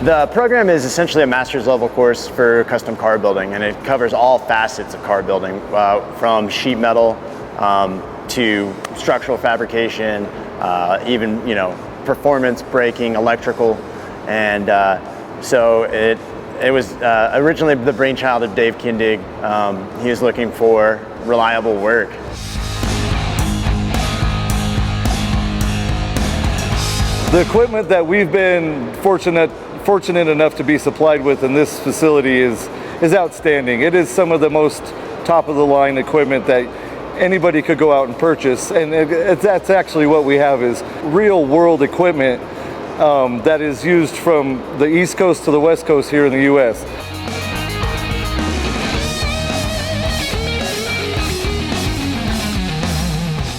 The program is essentially a master's level course for custom car building, and it covers all facets of car building, from sheet metal to structural fabrication, even performance, braking, electrical, and so it was originally the brainchild of Dave Kindig. He was looking for reliable work. The equipment that we've been fortunate enough to be supplied with in this facility is outstanding. It is some of the most top of the line equipment that anybody could go out and purchase, and that's actually what we have, is real world equipment that is used from the East Coast to the West Coast here in the US.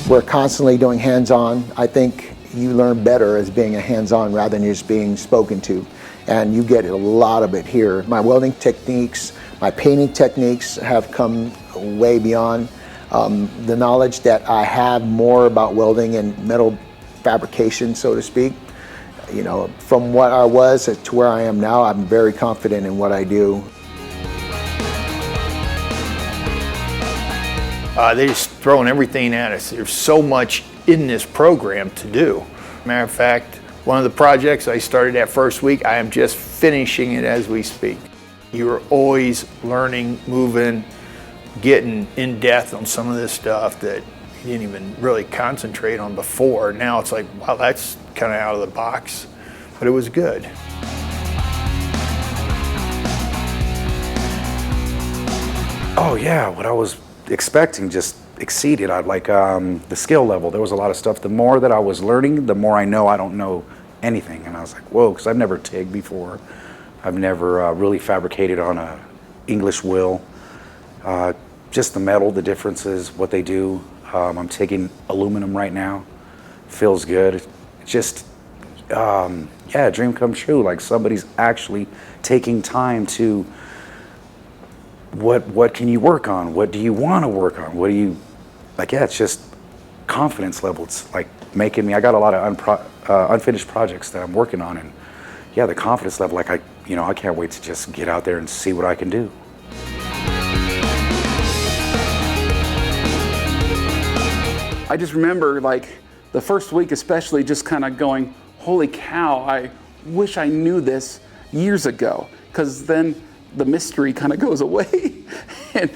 We're constantly doing hands-on. I think you learn better as being a hands-on rather than just being spoken to. And you get a lot of it here. My welding techniques, my painting techniques have come way beyond. The knowledge that I have more about welding and metal fabrication, so to speak, from what I was to where I am now, I'm very confident in what I do. They're just throwing everything at us. There's so much in this program to do. Matter of fact, one of the projects I started that first week, I am just finishing it as we speak. You're always learning, moving, getting in depth on some of this stuff that you didn't even really concentrate on before. Now it's like, wow, that's kind of out of the box, but it was good. Oh yeah, what I was expecting just exceeded. I'd like the skill level. There was a lot of stuff. The more that I was learning, the more I know I don't know anything. And I was like, whoa, because I've never TIGged before. I've never really fabricated on a English wheel. Just the metal, the differences, what they do. I'm taking aluminum right now. Feels good. Just, yeah, dream come true. Like somebody's actually taking time to, what can you work on? What do you want to work on? What do you, like, yeah, it's just confidence level. It's like making me, I got a lot of unfinished projects that I'm working on, and yeah, the confidence level, like I can't wait to just get out there and see what I can do. I just remember, like, the first week especially, just kind of going, holy cow, I wish I knew this years ago, because then the mystery kind of goes away. And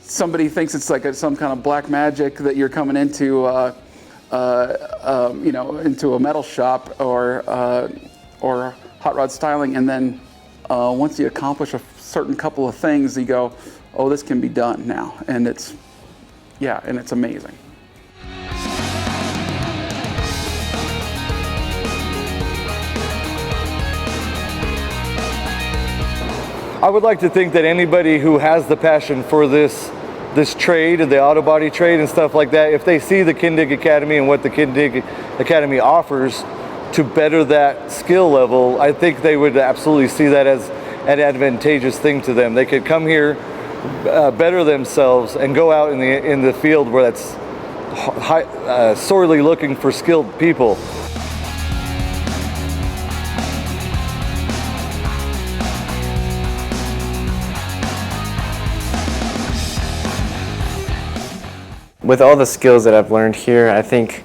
somebody thinks it's like some kind of black magic that you're coming into, into a metal shop or hot rod styling, and then once you accomplish a certain couple of things, you go, oh, this can be done now, and it's amazing. I would like to think that anybody who has the passion for this trade, the auto body trade and stuff like that, if they see the Kindig Academy and what the Kindig Academy offers to better that skill level, I think they would absolutely see that as an advantageous thing to them. They could come here, better themselves, and go out in the field where that's sorely looking for skilled people. With all the skills that I've learned here, I think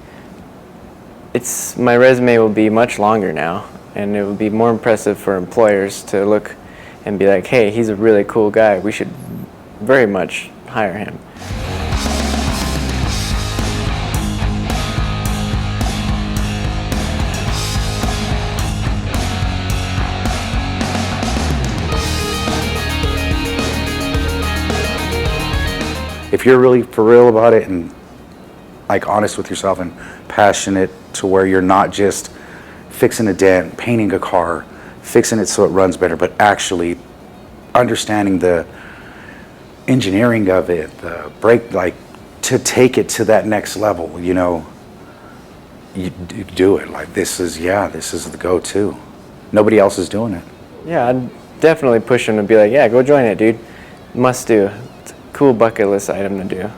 my resume will be much longer now, and it will be more impressive for employers to look and be like, hey, he's a really cool guy. We should very much hire him. If you're really for real about it and like honest with yourself and passionate to where you're not just fixing a dent, painting a car, fixing it so it runs better, but actually understanding the engineering of it, the brake, like to take it to that next level, you do it. Like this is the go-to. Nobody else is doing it. Yeah, I'd definitely push him to be like, yeah, go join it, dude. Must do. It's a cool bucket list item to do.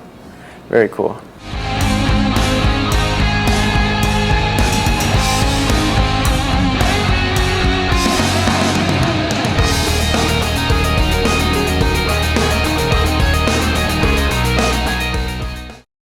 Very cool.